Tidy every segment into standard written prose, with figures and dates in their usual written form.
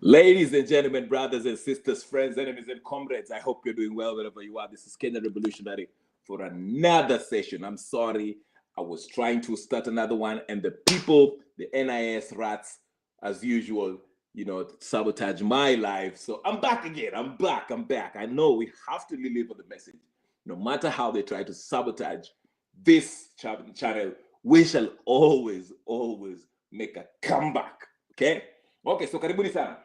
Ladies and gentlemen, brothers and sisters, friends, enemies and comrades, I hope you're doing well wherever you are. This is Kenya Revolutionary for another session. I'm sorry, I was trying to start another one, and the people, the NIS rats, as usual, sabotage my life. So I'm back again. I'm back. I know we have to deliver the message. No matter how they try to sabotage this channel, we shall always make a comeback. Okay, so karibuni sana.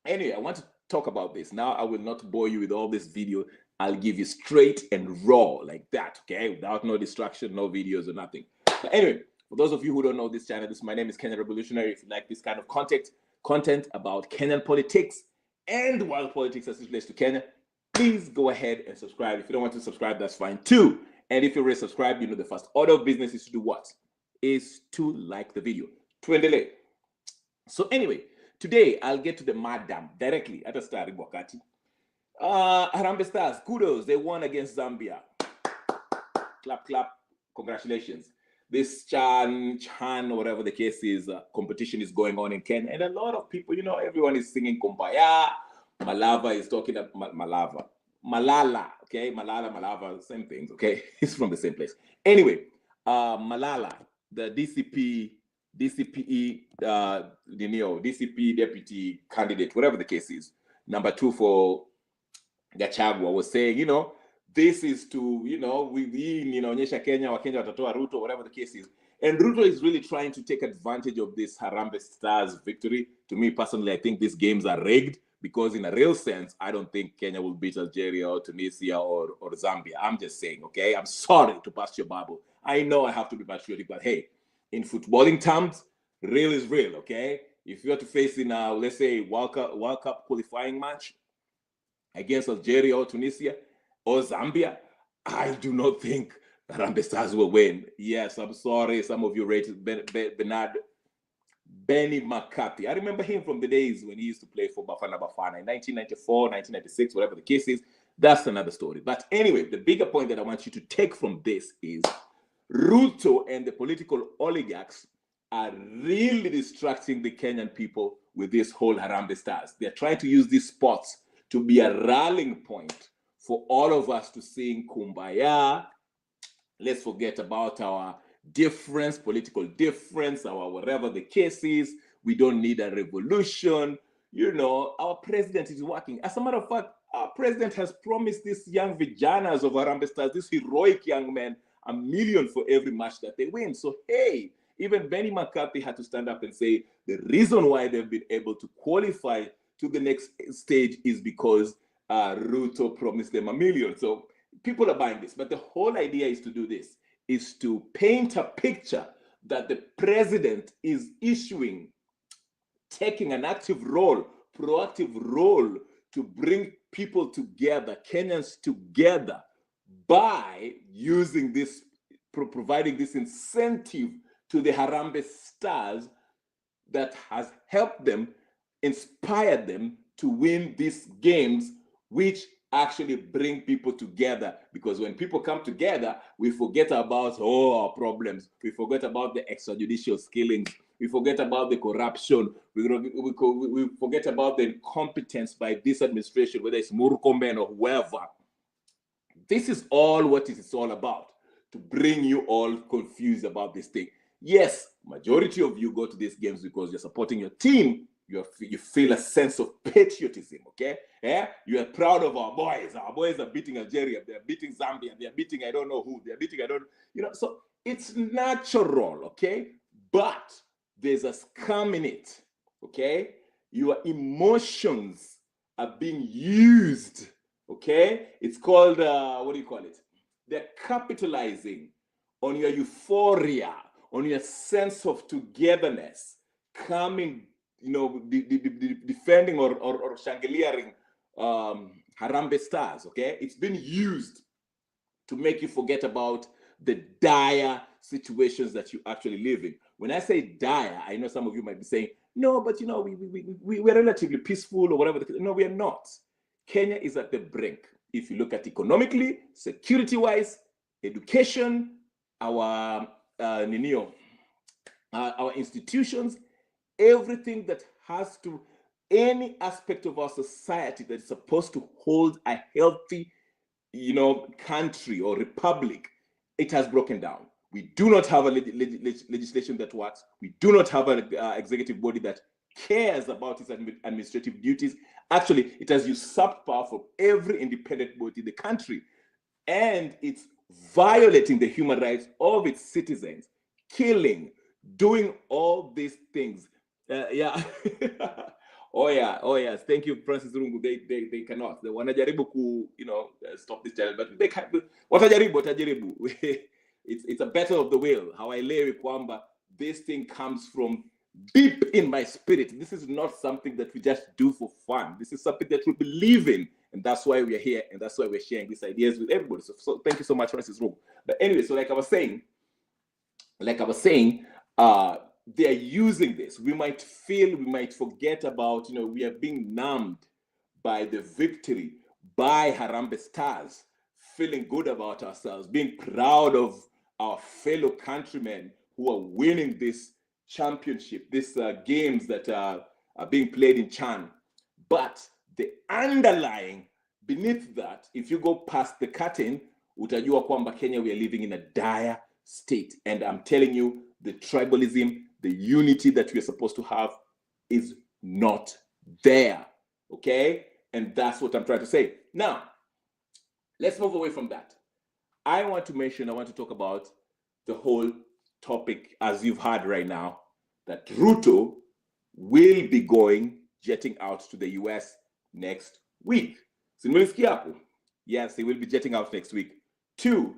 Anyway, I want to talk about this. Now, I will not bore you with all this video. I'll give you straight and raw like that, okay? Without no distraction, no videos or nothing. But anyway, for those of you who don't know this channel, my name is Kenya Revolutionary. If you like this kind of content about Kenyan politics and world politics as it relates to Kenya, please go ahead and subscribe. If you don't want to subscribe, that's fine too. And if you're already subscribed, the first order of business is to do what? Is to like the video. Tuendelee. So anyway, today, I'll get to the madam directly at the start. Harambee Stars, kudos. They won against Zambia. Clap, clap. Congratulations. This Chan, or whatever the case is, competition is going on in Kenya. And a lot of people, everyone is singing Kumbaya. Malava is talking about Malala, okay? Malava, same things, okay? It's from the same place. Anyway, Malala, the DCP deputy candidate, whatever the case is, number 2 for Gachagua, was saying, this is to, onyesha Kenya, Wakenya watatoa Ruto, whatever the case is. And Ruto is really trying to take advantage of this Harambee Stars victory. To me personally, I think these games are rigged because in a real sense, I don't think Kenya will beat Algeria or Tunisia or Zambia. I'm just saying, okay? I'm sorry to burst your bubble. I know I have to be patriotic, but hey, in footballing terms, real is real, okay? If you are to face in a, let's say, World Cup qualifying match against Algeria or Tunisia or Zambia, I do not think Harambee Stars will win. Yes, I'm sorry. Some of you rated Benny McCarthy. I remember him from the days when he used to play for Bafana in 1994, 1996, whatever the case is. That's another story. But anyway, the bigger point that I want you to take from this is Ruto and the political oligarchs are really distracting the Kenyan people with this whole Harambee Stars. They're trying to use these spots to be a rallying point for all of us to sing Kumbaya. Let's forget about our difference, political difference, our whatever the case is. We don't need a revolution. Our president is working. As a matter of fact, our president has promised these young vijanas of Harambee Stars, these heroic young men, $1 million for every match that they win. So, hey, even Benny McCarthy had to stand up and say the reason why they've been able to qualify to the next stage is because Ruto promised them $1 million. So people are buying this. But the whole idea is to do this, is to paint a picture that the president is taking an active role, proactive role to bring people together, Kenyans together, by using this, providing this incentive to the Harambee Stars that has helped them, inspired them to win these games, which actually bring people together. Because when people come together, we forget about our problems. We forget about the extrajudicial killings. We forget about the corruption. We forget about the incompetence by this administration, whether it's Murkomen or whoever. This is all what it is all about, to bring you all confused about this thing. Yes, majority of you go to these games because you're supporting your team. You feel a sense of patriotism, okay? Yeah? You are proud of our boys. Our boys are beating Algeria. They're beating Zambia. They're beating I don't know who. They're beating I don't, so it's natural, okay? But there's a scam in it, okay? Your emotions are being used, okay? It's called, what do you call it? They're capitalizing on your euphoria, on your sense of togetherness, coming, defending or shangeliering Harambee Stars, okay? It's been used to make you forget about the dire situations that you actually live in. When I say dire, I know some of you might be saying, no, but we're relatively peaceful or whatever. No, we are not. Kenya is at the brink. If you look at economically, security-wise, education, our institutions, everything that has to any aspect of our society that is supposed to hold a healthy, country or republic, it has broken down. We do not have a legislation that works. We do not have an executive body that cares about its administrative duties. Actually, it has usurped power from every independent body in the country, and it's violating the human rights of its citizens, killing, doing all these things. Yeah. Oh yes. Thank you, Francis Rungu. They cannot. They wanajaribu ku, stop this channel, but they can't. Watajaribu. It's a battle of the will. How I lay kwamba this thing comes from deep in my spirit. This is not something that we just do for fun. This is something that we believe in, and that's why we're here, and that's why we're sharing these ideas with everybody. So thank you so much, Francis Rungu. But anyway, so like I was saying, they are using this. We might forget about, we are being numbed by the victory, by Harambee Stars, feeling good about ourselves, being proud of our fellow countrymen who are winning this championship, these games that are being played in Chan. But the underlying, beneath that, if you go past the curtain, utajua kwamba Kenya, we are living in a dire state. And I'm telling you, the tribalism, the unity that we are supposed to have is not there, okay? And that's what I'm trying to say. Now, let's move away from that. I want to talk about the whole topic, as you've heard right now, that Ruto will be jetting out to the US next week. Yes, he will be jetting out next week to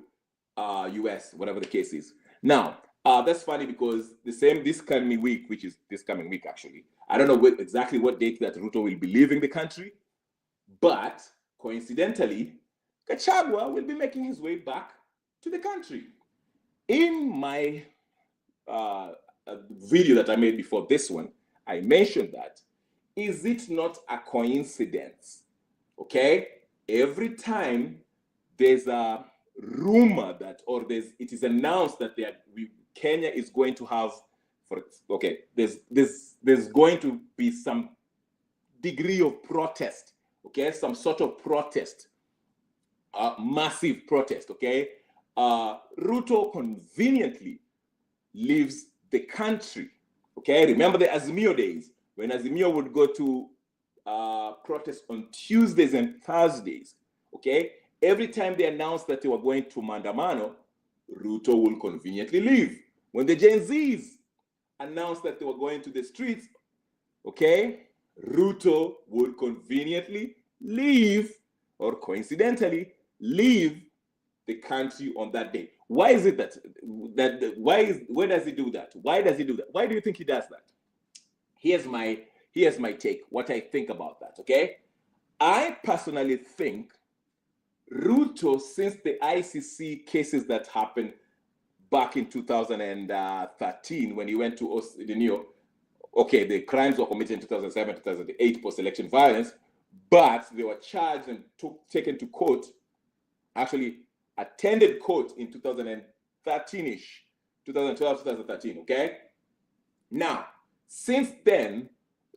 US, whatever the case is. Now, that's funny because this coming week, which is this coming week actually, I don't know exactly what date that Ruto will be leaving the country, but coincidentally, Gachagua will be making his way back to the country. In my video that I made before this one, I mentioned that, is it not a coincidence? Okay, every time there's a rumor that, or it is announced that Kenya is going to have, there's going to be some degree of protest, okay, some sort of protest, massive protest, okay. Ruto conveniently leaves the country, okay. Remember the Azimio days, when Azimio would go to protest on Tuesdays and Thursdays, okay. Every time they announced that they were going to Mandamano, Ruto will conveniently leave. When the Gen Zs announced that they were going to the streets, okay, Ruto would conveniently leave, or coincidentally leave, the country on that day. Why is it where does he do that? Why does he do that? Why do you think he does that? Here's my take, what I think about that, okay? I personally think Ruto, since the ICC cases that happened back in 2013 when he went to okay, the crimes were committed in 2007, 2008 post-election violence, but they were charged and taken to court, actually attended court in 2013-ish, 2012, 2013, okay? Now, since then,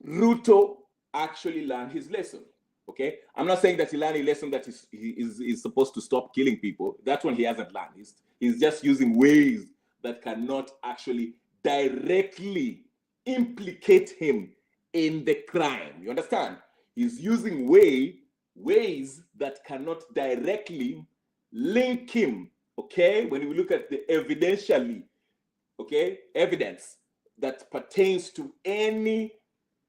Ruto actually learned his lesson, okay? I'm not saying that he learned a lesson that he is supposed to stop killing people. That one he hasn't learned. He's just using ways that cannot actually directly implicate him in the crime. You understand? He's using ways that cannot directly link him, okay? When we look at the evidentially, okay, evidence that pertains to any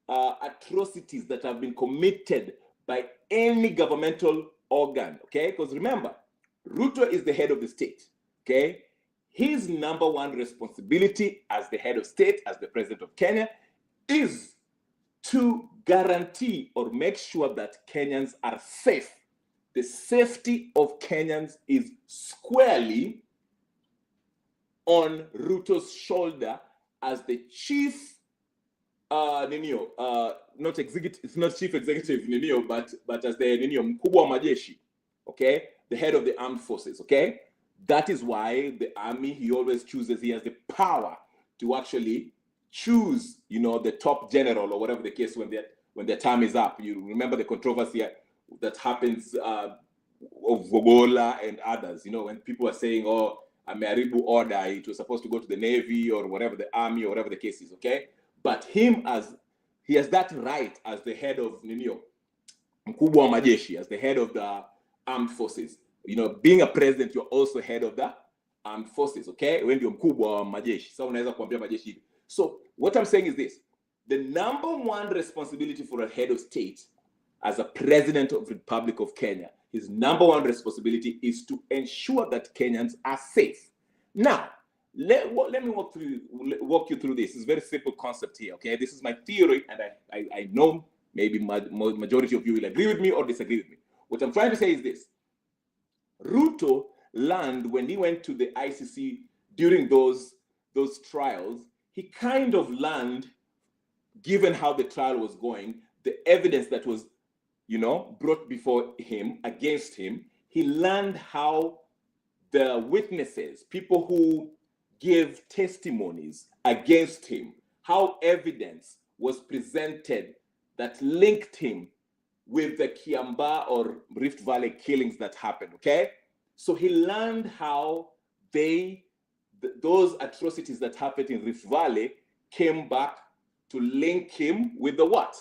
atrocities that have been committed by any governmental organ, okay? Because remember, Ruto is the head of the state, okay? His number one responsibility as the head of state, as the president of Kenya, is to guarantee or make sure that Kenyans are safe. The safety of Kenyans is squarely on Ruto's shoulder as the chief, not executive, it's not chief executive, but as the mkubwa wa majeshi, okay? The head of the armed forces, okay? That is why the army, he always chooses, he has the power to actually choose, the top general or whatever the case when when their term is up. You remember the controversy that happens of Vogola and others, when people are saying, oh, Ameribu order, it was supposed to go to the Navy or whatever, the Army or whatever the case is, okay? But he has that right as the head of Mkubwa wa majeshi, as the head of the armed forces. Being a president, you're also head of the armed forces, okay? When you're Mkubwa wa majeshi, so unaweza kuambia majeshi. So what I'm saying is this: the number one responsibility for a head of state as a president of the Republic of Kenya, his number one responsibility is to ensure that Kenyans are safe. Now, let me walk you through this. It's a very simple concept here, okay? This is my theory, and I know maybe majority of you will agree with me or disagree with me. What I'm trying to say is this: Ruto learned when he went to the ICC during those trials, he kind of learned, given how the trial was going, the evidence that was brought before him, against him, he learned how the witnesses, people who gave testimonies against him, how evidence was presented that linked him with the Kiambaa or Rift Valley killings that happened, okay? So he learned how those atrocities that happened in Rift Valley came back to link him with the what?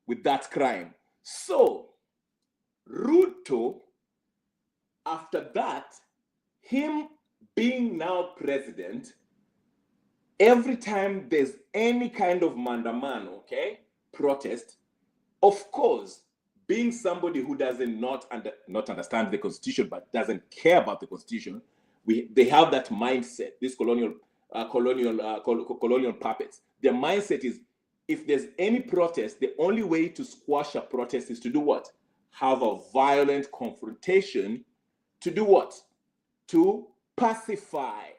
With that crime. So Ruto, after that, him being now president, every time there's any kind of mandamano, okay, protest, of course, being somebody who doesn't not understand the constitution but doesn't care about the constitution, they have that mindset. These colonial puppets. Their mindset is, if there's any protest, the only way to squash a protest is to do what? Have a violent confrontation. To do what? To pacify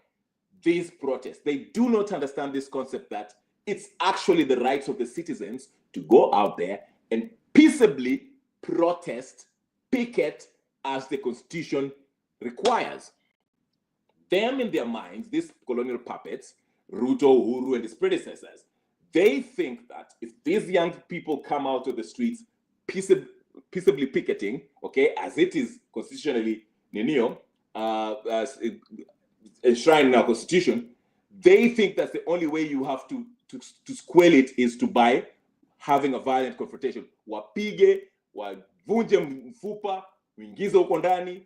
these protests. They do not understand this concept that it's actually the rights of the citizens to go out there and peaceably protest, picket, as the constitution requires. Them in their minds, these colonial puppets, Ruto, Uhuru, and his predecessors, they think that if these young people come out of the streets peaceably picketing, okay, as it is constitutionally enshrined in our constitution, they think that's the only way you have to squelch it is to by having a violent confrontation. Wapige, wavunje mfupa, wingize huko ndani,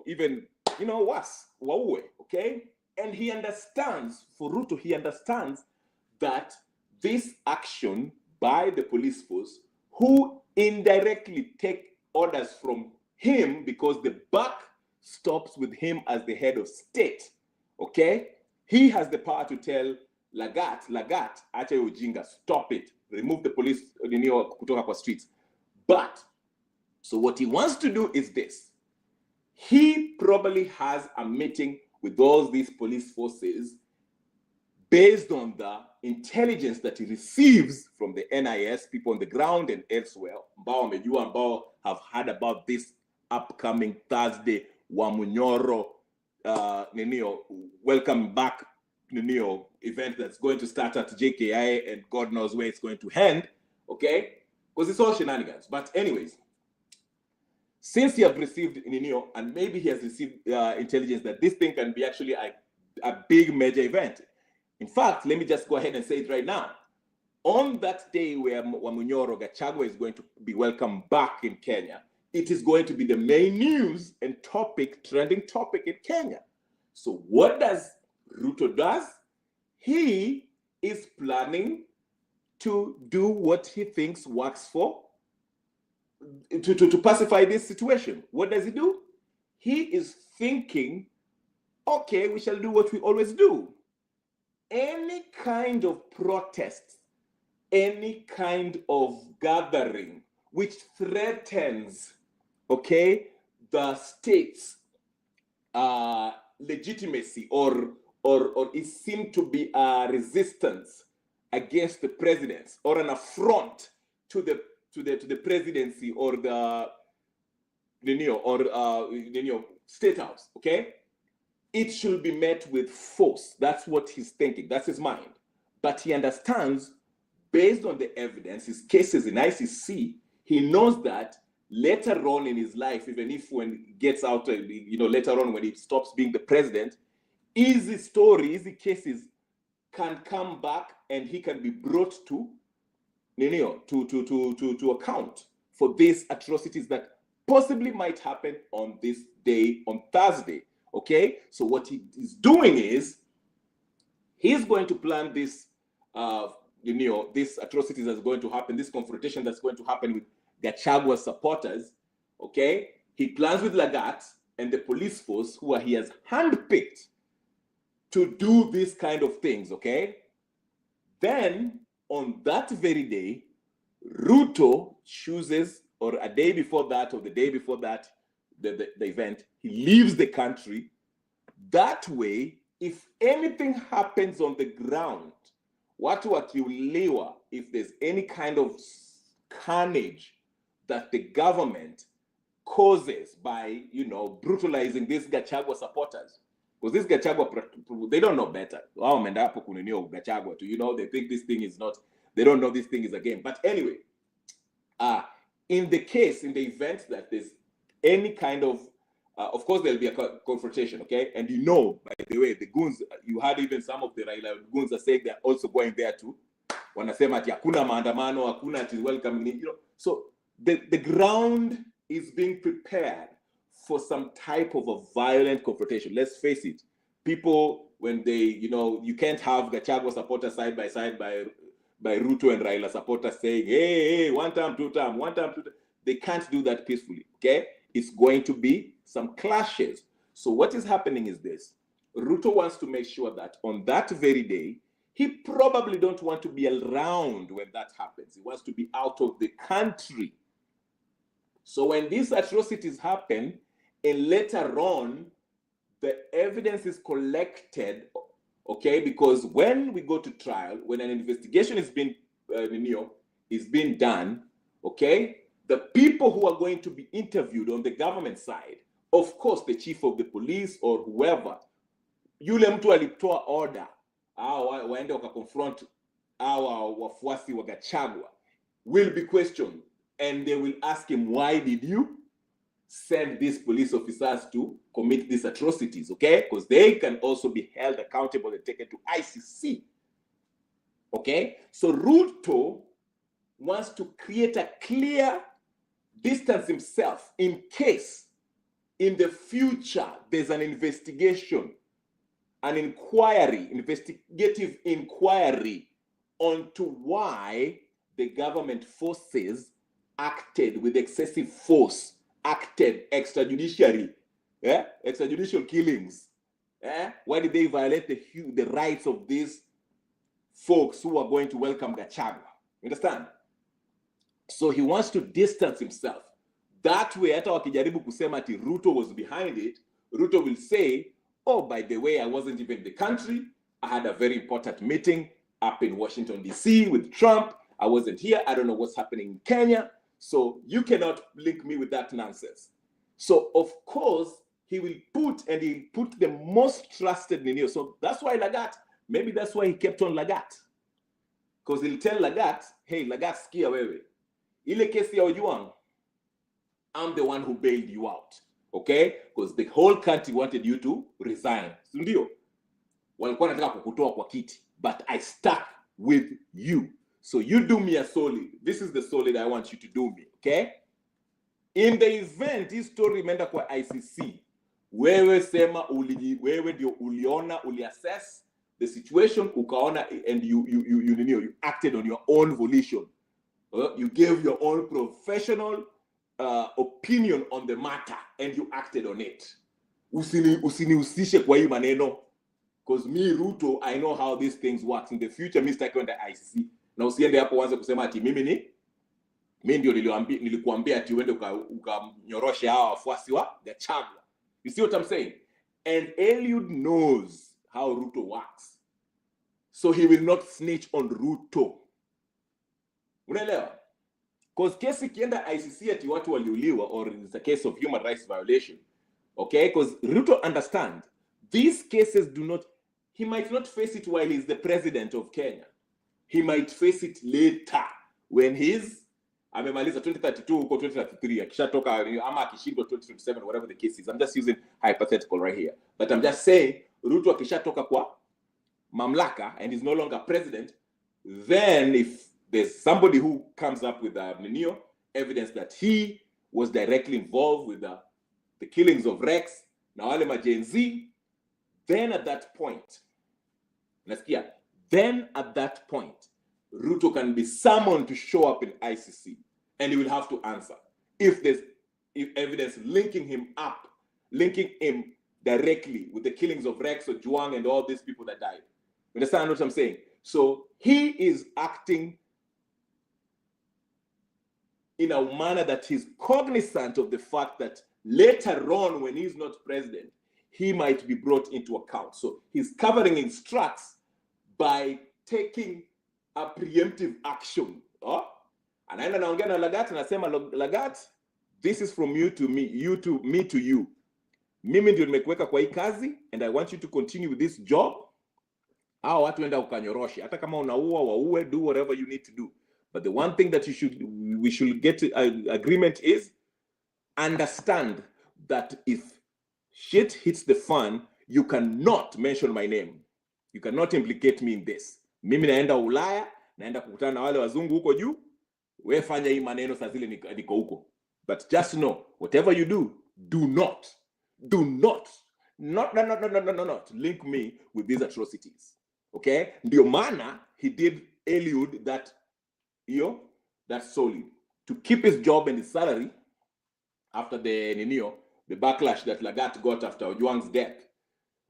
even, worse, waue, okay? And he understands, for Ruto, he understands that this action by the police force, who indirectly take orders from him because the buck stops with him as the head of state, okay? He has the power to tell Lagat, acha ujinga, stop it, remove the police kutoka kwa streets. But, so what he wants to do is this. He probably has a meeting with all these police forces based on the intelligence that he receives from the NIS, people on the ground and elsewhere, ambao have heard about this upcoming Thursday, Wamunyoro, welcome back, event that's going to start at JKI, and God knows where it's going to end, okay? Because it's all shenanigans. But anyways, since he has received and maybe he has received intelligence that this thing can be actually a big major event. In fact, let me just go ahead and say it right now. On that day where Wamunyoro Gachagua is going to be welcomed back in Kenya, it is going to be the main news and trending topic in Kenya. So what does Ruto does? He is planning to do what he thinks works for, to pacify this situation. What does he do? He is thinking, okay, we shall do what we always do. Any kind of protest, any kind of gathering which threatens, okay, the state's legitimacy or it seemed to be a resistance against the president or an affront to the presidency or the state house, okay? It should be met with force. That's what he's thinking. That's his mind. But he understands based on the evidence, his cases in ICC, he knows that later on in his life, even if when he gets out, later on when he stops being the president, easy story, easy cases can come back and he can be brought to account for these atrocities that possibly might happen on this day, on Thursday. Okay, so what he is doing is he's going to plan this, these atrocities that's going to happen, this confrontation that's going to happen with Gachagua supporters. Okay, he plans with Lagat and the police force who he has handpicked to do these kind of things. Okay, then on that very day, Ruto chooses, or a day before that, or the day before that, the event, he leaves the country. That way, if anything happens on the ground, if there's any kind of carnage that the government causes by, brutalizing these Gachagua supporters, because these Gachagua, they don't know better. They think this thing is not, they don't know this thing is a game. But anyway, in the event that there's any kind of course, there'll be a confrontation, okay? And by the way, the goons, you had even some of the Raila goons are saying they're also going there too. Wanasema ati hakuna maandamano, hakuna ati welcoming, So the ground is being prepared for some type of a violent confrontation. Let's face it. People, when they, you can't have Gachagua supporters side by side by Ruto and Raila supporters saying, hey, one time, two time. They can't do that peacefully, okay? It's going to be some clashes. So what is happening is this. Ruto wants to make sure that on that very day, he probably don't want to be around when that happens. He wants to be out of the country. So when these atrocities happen, and later on, the evidence is collected, okay? Because when we go to trial, when an investigation is being done, okay? The people who are going to be interviewed on the government side, of course, the chief of the police or whoever, yule mtu alitoa order, waende wakaconfront wafuasi wa Gachagua, will be questioned, and they will ask him, why did you send these police officers to commit these atrocities, okay? Because they can also be held accountable and taken to ICC, okay? So Ruto wants to create a clear distance himself in case in the future there's an investigation, an inquiry, investigative inquiry onto why the government forces acted with excessive force, acted extrajudicially, extrajudicial killings. Why did they violate the rights of these folks who are going to welcome Gachagua? Understand? So he wants to distance himself. That way, hata wakijaribu kusema ati Ruto was behind it, Ruto will say, oh, by the way, I wasn't even in the country. I had a very important meeting up in Washington, D.C. with Trump. I wasn't here. I don't know what's happening in Kenya. So you cannot link me with that nonsense. So, of course, he'll put the most trusted Ninio. So that's why Lagat, maybe that's why he kept on Lagat. Because he'll tell Lagat, hey, Lagat, skia wewe. Ile kesi ya Ojuang, I'm the one who bailed you out. Okay? Because the whole country wanted you to resign. Ndio. Walikuwa nataka kukutoa kwa kiti. But I stuck with you. So you do me a solid. This is the solid I want you to do me. Okay? In the event, this story imeenda kwa ICC. Wewe sema wewe ndio uliona, uliassess the situation, ukaona, and you acted on your own volition. You gave your own professional opinion on the matter, and you acted on it. Usinihusishe kwa hii maneno. Because me, Ruto, I know how these things work. In the future, Mr. Kwenda ICC. Na usiende hapo uanze kusema ati mimi ndio nilikuambia ati uende ukamnyoroshe hawa wafuasi wa Gachagua. You see what I'm saying? And Eliud knows how Ruto works. So he will not snitch on Ruto. Unaelewa? Because kesi kienda ICC ati watu waliuliwa, or it's a case of human rights violation. Okay? Because Ruto understand, these cases he might not face it while he's the president of Kenya. he might face it later when he's amemaliza 2032 huko 2033 akishatoka ama akishindwa 2027, whatever the case is. I'm just using hypothetical right here, but I'm just saying Ruto akishatoka kwa mamlaka and is no longer president, then if there's somebody who comes up with evidence that he was directly involved with the killings of Rex na wale ma Gen Z, then at that point, Ruto can be summoned to show up in ICC, and he will have to answer if there's evidence linking him directly with the killings of Rex or Juang and all these people that died. You understand what I'm saying? So he is acting in a manner that he's cognizant of the fact that later on, when he's not president, he might be brought into account. So he's covering his tracks by taking a preemptive action. Anaenda naongea na Lagat, anasema Lagat, this is from you to me, you to me to you. Mimi ndio nimekuweka kwa hii kazi, and I want you to continue with this job. Hao watu enda ukanyoroshe, hata kama unaua waue, do whatever you need to do. But the one thing that we should get to agreement is understand that if shit hits the fan, you cannot mention my name. You cannot implicate me in this. Mimi naenda Ulaya, naenda kukutana na wale wazungu huko juu, we fanya hii maneno saa zile niko huko. But just know, whatever you do not link me with these atrocities. Okay? Ndio maana he did elude that solid to keep his job and his salary after the backlash that Lagat got after Ojwang's death.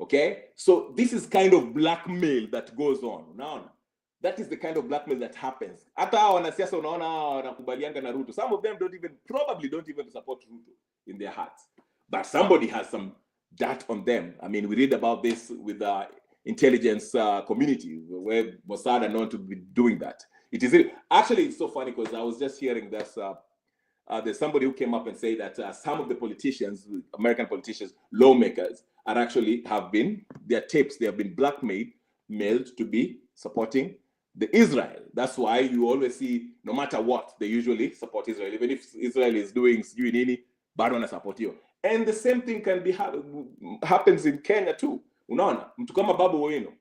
Okay? So this is kind of blackmail that goes on. Now, that is the kind of blackmail that happens. Hata wanasiasa unaona wanakubalianga na Ruto. Some of them probably don't even support Ruto in their hearts. But somebody has some dirt on them. I mean, we read about this with the intelligence community where Mossad are known to be doing that. Actually, it's so funny because I was just hearing that there's somebody who came up and said that some of the politicians, American politicians, lawmakers, their tapes, they have been blackmailed to be supporting the Israel. That's why you always see, no matter what, they usually support Israel. Even if Israel is doing nini, bado wana support you. And the same thing can be happens in Kenya too. Unaona, mtu kama Babu Owino.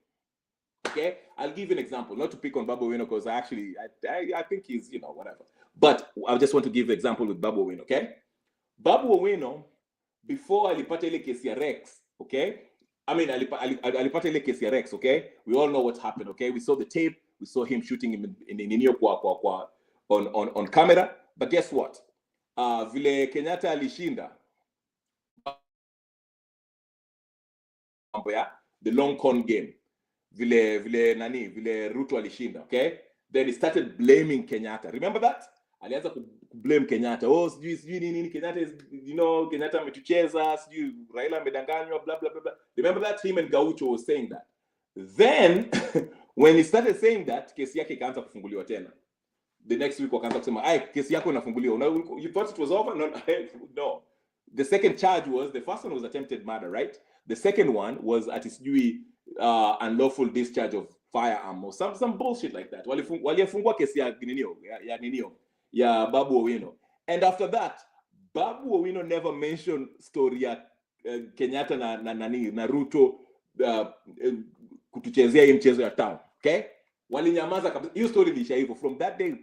Okay, I'll give you an example. Not to pick on Babu Owino because I think he's whatever. But I just want to give an example with Babu Owino. Okay, Babu Owino before alipata ile kesi ya Rex. Okay, I mean alipata ile kesi ya Rex. Okay, we all know what happened. Okay, we saw the tape. We saw him shooting him in on camera. But guess what? Vile Kenyatta alishinda the long con game. Vile Ruto alishinda, okay? Then he started blaming Kenyatta. Remember that? Alianza blame Kenyatta. Oh, sijui nini Kenyatta is, Kenyatta ametucheza, sijui Raila amedanganywa, blah blah blah. Remember that? Him and Gaucho was saying that. Then when he started saying that, kesi yake ikaanza kufunguliwa tena. The next week wakaanza kusema, kesi yako inafunguliwa. You thought it was over? No. The second charge was, the first one was attempted murder, right? The second one was at unlawful discharge of firearm or some bullshit like that. Walifungua kesi ya Babu Owino. And after that, Babu Owino never mentioned story ya Kenyatta na Ruto kutuchezea hii mchezo ya town. Okay? Walinyamaza kabisa. Hiyo story ilisha hivyo. From that day,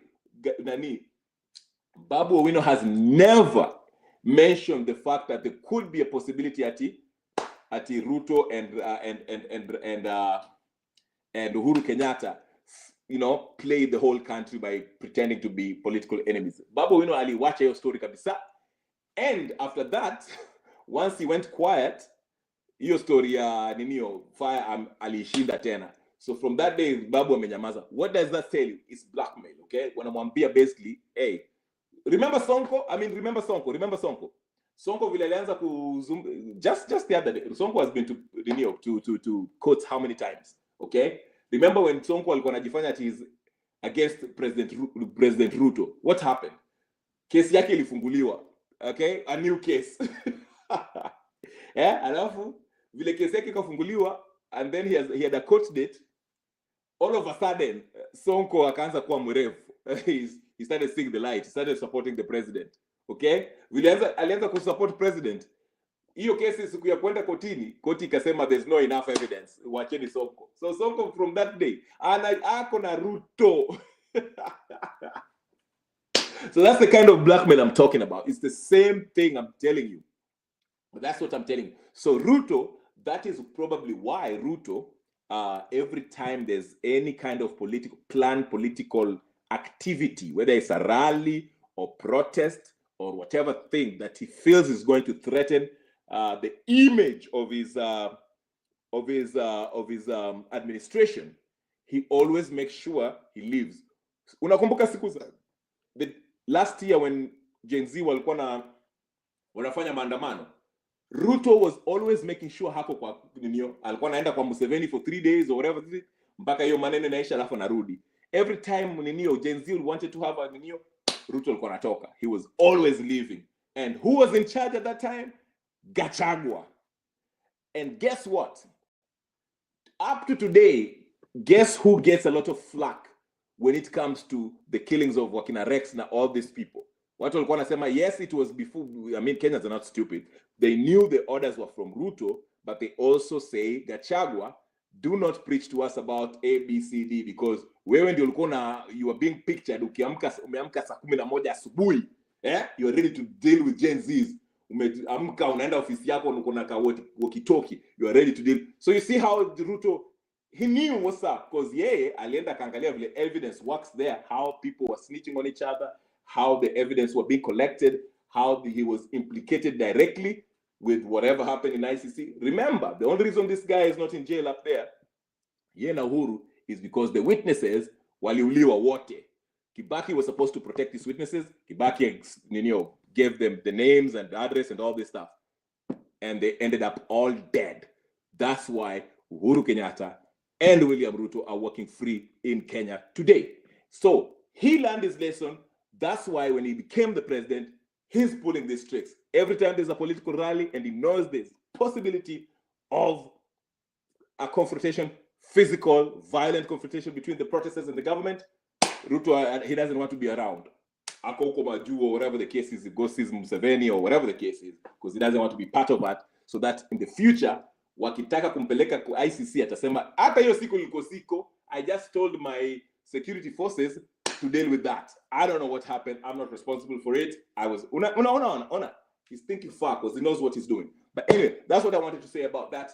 Babu Owino has never mentioned the fact that there could be a possibility at Ruto and Uhuru Kenyatta, played the whole country by pretending to be political enemies. Babu Owino aliwacha hiyo story kabisa. And after that, once he went quiet, hiyo story ya fire alishinda tena. So from that day, Babu amenyamaza. What does that tell you? It's blackmail, okay? Wanamwambia basically, hey, remember Sonko? Remember Sonko? Sonko vile alianza just the other day. Sonko has been to court how many times? Okay? Remember when Sonko alikuwa anajifanya ati is against President Ruto? What happened? Kesi yake ilifunguliwa. Okay? A new case. Alafu vile kesi yake ikafunguliwa, and then he had a court date. all of a sudden Sonko akaanza kuwa mrefu. He started seeing the light. He started supporting the president. Okay, alianza kusupport president. Hiyo kesi siku ya kwenda kotini, koti ikasema there's no enough evidence, wacheni Sonko. So Sonko from that day ako na Ruto. So that's the kind of blackmail I'm talking about. It's the same thing I'm telling you. But that's what I'm telling you. So Ruto, that is probably why Ruto, every time there's any kind of political activity, whether it's a rally or protest or whatever thing that he feels is going to threaten the image of his administration, he always makes sure he leaves. Unakumbuka siku za the last year when Gen Z walikuwa wanafanya maandamano, Ruto was always making sure hako kwa ninio, alikuwa naenda kwa Museveni for 3 days or whatever, mpaka hiyo maneno inaisha alafu narudi. Every time ninio Gen Z wanted to have a ninio, Ruto alikuwa anatoka. He was always leaving. And who was in charge at that time? Gachagua. And guess what? Up to today, guess who gets a lot of flack when it comes to the killings of Wakina Rex and all these people? Watu walikuwa wanasema, yes, it was before. I mean, Kenyans are not stupid. They knew the orders were from Ruto, but they also say, Gachagua, do not preach to us about A, B, C, D, because wewe ndio ulikuwa you are being pictured, umeamka saa 11 asubuhi, you are ready to deal with Gen Zs. Umeamka unaenda ofisi yako uko na walkie-talkie, you are ready to deal. So you see how Ruto, he knew what's up, because yeye alienda kaangalia vile evidence works there, how people were snitching on each other, how the evidence were being collected, how he was implicated directly with whatever happened in ICC. Remember, the only reason this guy is not in jail up there, Yena Uhuru, is because the witnesses waliuliwa wote. Kibaki was supposed to protect his witnesses. Kibaki, gave them the names and the address and all this stuff. And they ended up all dead. That's why Uhuru Kenyatta and William Ruto are working free in Kenya today. So he learned his lesson. That's why when he became the president, he's pulling these tricks. Every time there's a political rally and he knows there's possibility of a confrontation, physical, violent confrontation between the protesters and the government, Ruto, he doesn't want to be around. Akoko Maju or whatever the case is, he goes sees Museveni or whatever the case is, because he doesn't want to be part of that, so that in the future, wakitaka kumpeleka ku ICC atasema, hata hiyo siku liko siko, I just told my security forces to deal with that. I don't know what happened. I'm not responsible for it. I was, una. He's thinking far because he knows what he's doing. But anyway, that's what I wanted to say about that.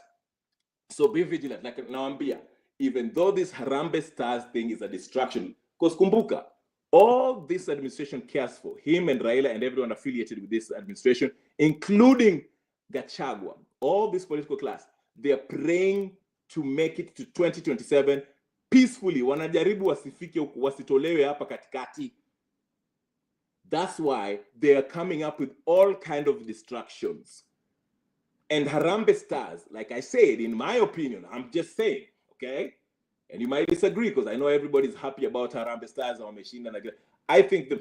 So be vigilant. Like Naambia, even though this Harambee Stars thing is a distraction, because kumbuka, all this administration cares for, him and Raila and everyone affiliated with this administration, including Gachagua, all this political class, they are praying to make it to 2027 peacefully. Wanajaribu wasifike huku, wasitolewe hapa katikati. That's why they are coming up with all kind of distractions. And Harambee Stars, like I said, in my opinion, I'm just saying, okay? And you might disagree because I know everybody's happy about Harambee Stars or Machine. And I think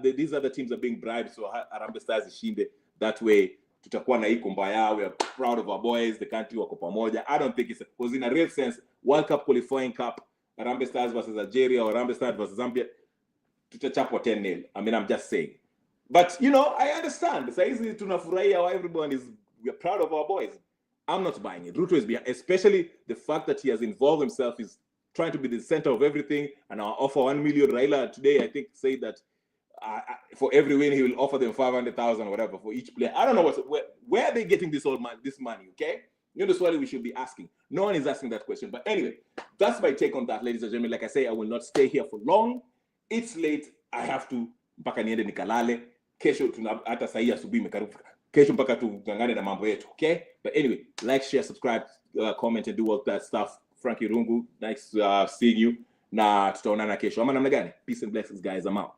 these other teams are being bribed, so Harambee Stars is shinde. That way, tutakuwa na hii kumbaya, we are proud of our boys, the country wako pamoja. I don't think it's, because in a real sense, World Cup qualifying cup, Harambee Stars versus Algeria or Harambee Stars versus Zambia, tutachapwa 10-0. I mean, I'm just saying. But, I understand. It's easy to nafurahia how everyone is, we're proud of our boys. I'm not buying it. Ruto is behind, especially the fact that he has involved himself, is trying to be the center of everything. And our offer 1 million, Raila today, I think, said that for every win, he will offer them 500,000 or whatever for each player. I don't know where are they getting this money, okay? That's what we should be asking. No one is asking that question. But anyway, that's my take on that, ladies and gentlemen. Like I say, I will not stay here for long. It's late. I have to, mpaka niende nikalale. Kesho hata saa hii asubuhi imekaruka. Kesho mpaka tungangane na mambo yetu, okay? But anyway, like, share, subscribe, comment, and do all that stuff. Frankie Rungu, nice seeing you. Na tutaonana kesho. Ama namna gani? Peace and blessings, guys. I'm out.